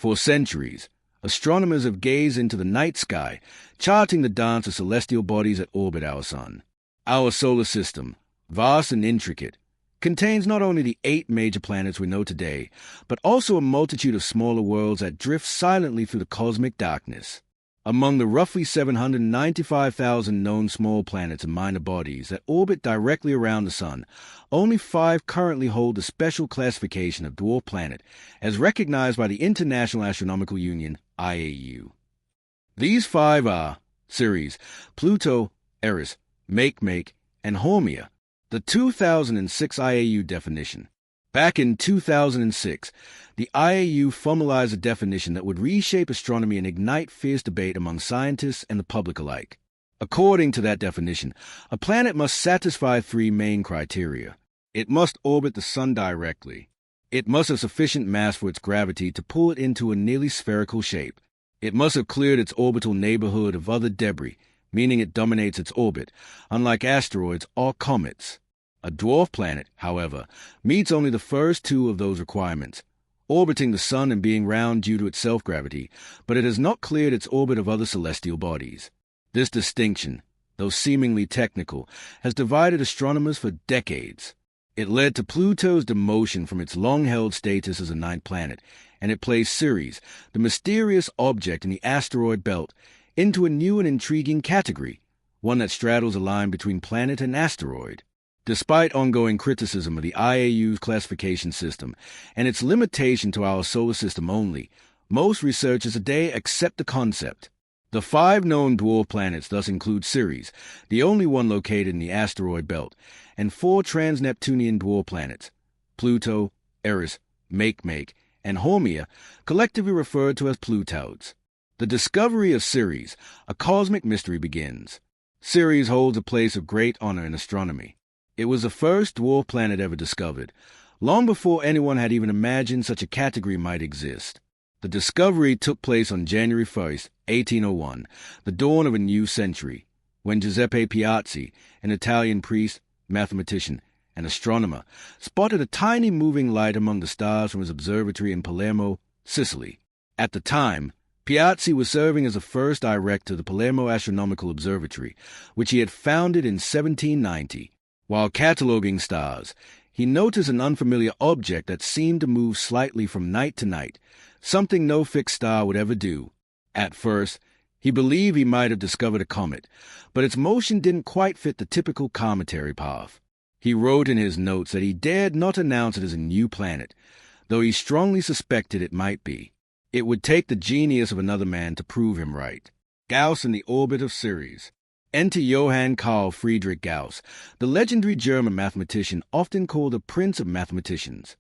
For centuries, astronomers have gazed into the night sky, charting the dance of celestial bodies that orbit our sun. Our solar system, vast and intricate, contains not only the 8 major planets we know today, but also a multitude of smaller worlds that drift silently through the cosmic darkness. Among the roughly 795,000 known small planets and minor bodies that orbit directly around the Sun, only 5 currently hold the special classification of dwarf planet, as recognized by the International Astronomical Union, IAU. These 5 are Ceres, Pluto, Eris, Makemake, and Haumea, the 2006 IAU definition. Back in 2006, the IAU formalized a definition that would reshape astronomy and ignite fierce debate among scientists and the public alike. According to that definition, a planet must satisfy 3 main criteria. It must orbit the Sun directly. It must have sufficient mass for its gravity to pull it into a nearly spherical shape. It must have cleared its orbital neighborhood of other debris, meaning it dominates its orbit, unlike asteroids or comets. A dwarf planet, however, meets only the first 2 of those requirements, orbiting the Sun and being round due to its self-gravity, but it has not cleared its orbit of other celestial bodies. This distinction, though seemingly technical, has divided astronomers for decades. It led to Pluto's demotion from its long-held status as a 9th planet, and it placed Ceres, the mysterious object in the asteroid belt, into a new and intriguing category, one that straddles a line between planet and asteroid. Despite ongoing criticism of the IAU's classification system and its limitation to our solar system only, most researchers today accept the concept. The 5 known dwarf planets thus include Ceres, the only one located in the asteroid belt, and 4 trans-Neptunian dwarf planets, Pluto, Eris, Makemake, and Haumea, collectively referred to as Plutoids. The discovery of Ceres, a cosmic mystery, begins. Ceres holds a place of great honor in astronomy. It was the first dwarf planet ever discovered, long before anyone had even imagined such a category might exist. The discovery took place on January 1st, 1801, the dawn of a new century, when Giuseppe Piazzi, an Italian priest, mathematician, and astronomer, spotted a tiny moving light among the stars from his observatory in Palermo, Sicily. At the time, Piazzi was serving as the first director of the Palermo Astronomical Observatory, which he had founded in 1790. While cataloging stars, he noticed an unfamiliar object that seemed to move slightly from night to night, something no fixed star would ever do. At first, he believed he might have discovered a comet, but its motion didn't quite fit the typical cometary path. He wrote in his notes that he dared not announce it as a new planet, though he strongly suspected it might be. It would take the genius of another man to prove him right. Gauss in the orbit of Ceres. Enter Johann Carl Friedrich Gauss, the legendary German mathematician often called the Prince of Mathematicians.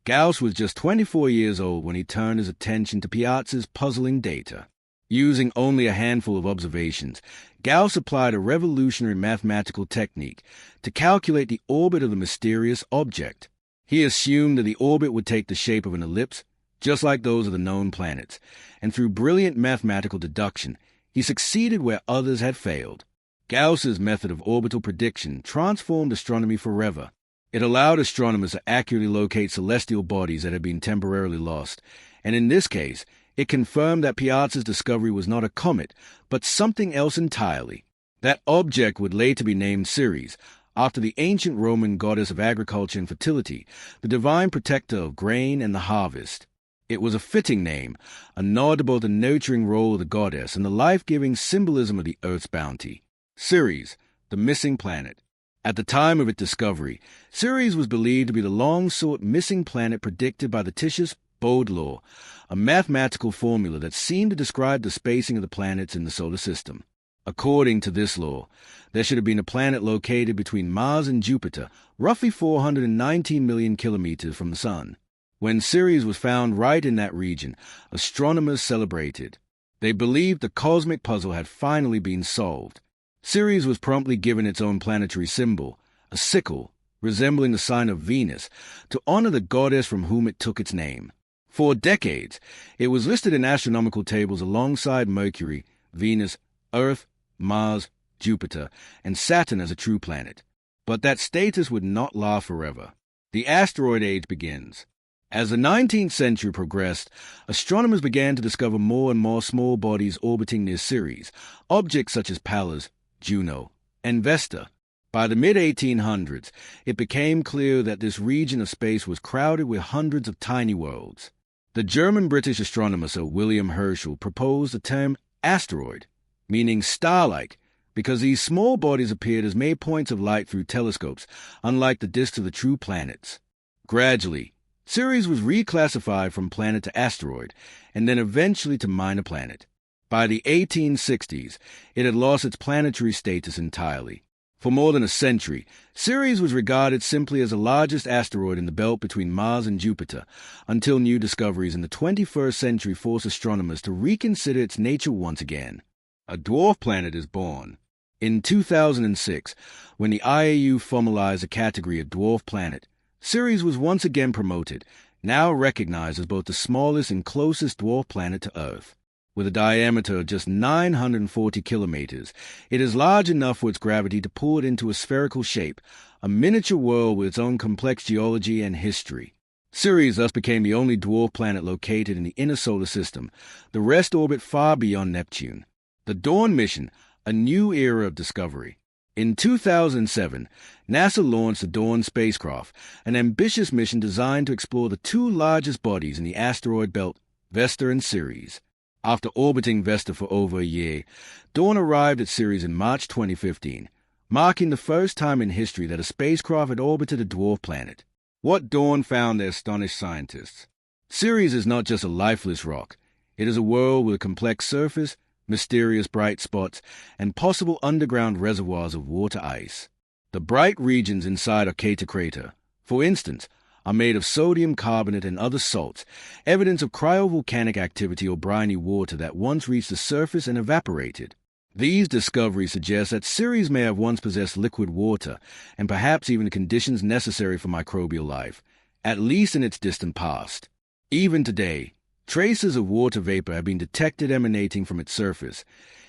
Gauss was just 24 years old when he turned his attention to Piazzi's puzzling data. Using only a handful of observations, Gauss applied a revolutionary mathematical technique to calculate the orbit of the mysterious object. He assumed that the orbit would take the shape of an ellipse, just like those of the known planets, and through brilliant mathematical deduction, he succeeded where others had failed. Gauss's method of orbital prediction transformed astronomy forever. It allowed astronomers to accurately locate celestial bodies that had been temporarily lost, and in this case, it confirmed that Piazzi's discovery was not a comet, but something else entirely. That object would later be named Ceres, after the ancient Roman goddess of agriculture and fertility, the divine protector of grain and the harvest. It was a fitting name, a nod to both the nurturing role of the goddess and the life-giving symbolism of the Earth's bounty. Ceres, the missing planet. At the time of its discovery, Ceres was believed to be the long-sought missing planet predicted by the Titius-Bode law, a mathematical formula that seemed to describe the spacing of the planets in the solar system. According to this law, there should have been a planet located between Mars and Jupiter, roughly 419 million kilometers from the Sun. When Ceres was found right in that region, astronomers celebrated. They believed the cosmic puzzle had finally been solved. Ceres was promptly given its own planetary symbol, a sickle, resembling the sign of Venus, to honor the goddess from whom it took its name. For decades, it was listed in astronomical tables alongside Mercury, Venus, Earth, Mars, Jupiter, and Saturn as a true planet. But that status would not last forever. The asteroid age begins. As the 19th century progressed, astronomers began to discover more and more small bodies orbiting near Ceres, objects such as Pallas, Juno, and Vesta. By the mid-1800s, it became clear that this region of space was crowded with hundreds of tiny worlds. The German-British astronomer Sir William Herschel proposed the term asteroid, meaning star-like, because these small bodies appeared as mere points of light through telescopes, unlike the disks of the true planets. Gradually, Ceres was reclassified from planet to asteroid, and then eventually to minor planet. By the 1860s, it had lost its planetary status entirely. For more than a century, Ceres was regarded simply as the largest asteroid in the belt between Mars and Jupiter, until new discoveries in the 21st century forced astronomers to reconsider its nature once again. A dwarf planet is born. In 2006, when the IAU formalized the category of dwarf planet, Ceres was once again promoted, now recognized as both the smallest and closest dwarf planet to Earth. With a diameter of just 940 kilometers, it is large enough for its gravity to pull it into a spherical shape, a miniature world with its own complex geology and history. Ceres thus became the only dwarf planet located in the inner solar system. The rest orbit far beyond Neptune. The Dawn mission, a new era of discovery. In 2007, NASA launched the Dawn spacecraft, an ambitious mission designed to explore the two largest bodies in the asteroid belt, Vesta and Ceres. After orbiting Vesta for over a year, Dawn arrived at Ceres in March 2015, marking the first time in history that a spacecraft had orbited a dwarf planet. What Dawn found astonished scientists. Ceres is not just a lifeless rock. It is a world with a complex surface, mysterious bright spots, and possible underground reservoirs of water ice. The bright regions inside Arcata crater, for instance, are made of sodium carbonate and other salts, evidence of cryovolcanic activity or briny water that once reached the surface and evaporated. These discoveries suggest that Ceres may have once possessed liquid water, and perhaps even the conditions necessary for microbial life, at least in its distant past. Even today, traces of water vapor have been detected emanating from its surface,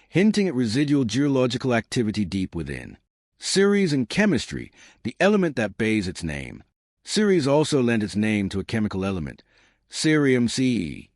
hinting at residual geological activity deep within. Ceres in chemistry, the element that bears its name. Ceres also lent its name to a chemical element, cerium Ce.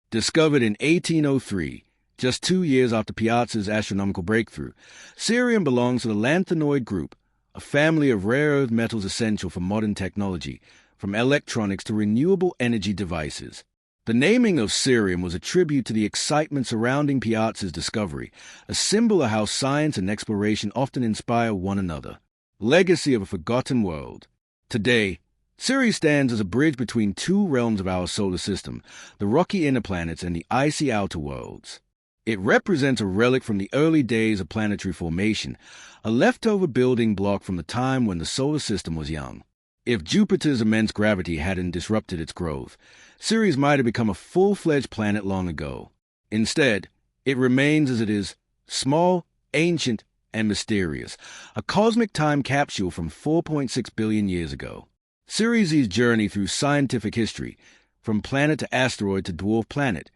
Discovered in 1803, just 2 years after Piazzi's astronomical breakthrough, cerium belongs to the lanthanoid group, a family of rare earth metals essential for modern technology, from electronics to renewable energy devices. The naming of cerium was a tribute to the excitement surrounding Piazzi's discovery, a symbol of how science and exploration often inspire one another. Legacy of a forgotten world. Today, Ceres stands as a bridge between two realms of our solar system, the rocky inner planets and the icy outer worlds. It represents a relic from the early days of planetary formation, a leftover building block from the time when the solar system was young. If Jupiter's immense gravity hadn't disrupted its growth, Ceres might have become a full-fledged planet long ago. Instead, it remains as it is, small, ancient, and mysterious, a cosmic time capsule from 4.6 billion years ago. Ceres' journey through scientific history, from planet to asteroid to dwarf planet,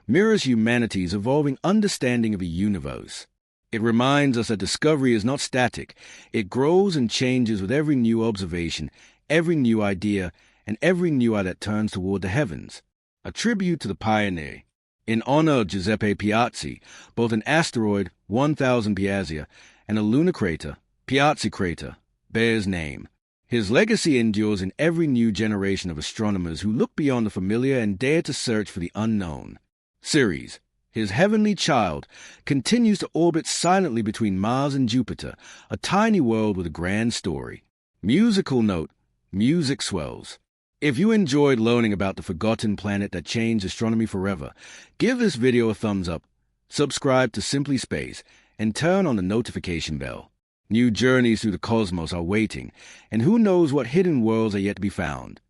mirrors humanity's evolving understanding of the universe. It reminds us that discovery is not static. It grows and changes with every new observation, every new idea, and every new eye that turns toward the heavens. A tribute to the pioneer. In honor of Giuseppe Piazzi, both an asteroid, 1000 Piazzia, and a lunar crater, Piazzi crater, bears name. His legacy endures in every new generation of astronomers who look beyond the familiar and dare to search for the unknown. Ceres, his heavenly child, continues to orbit silently between Mars and Jupiter, a tiny world with a grand story. Musical note, music swells. If you enjoyed learning about the forgotten planet that changed astronomy forever, give this video a thumbs up, subscribe to Simply Space, and turn on the notification bell. New journeys through the cosmos are waiting, and who knows what hidden worlds are yet to be found.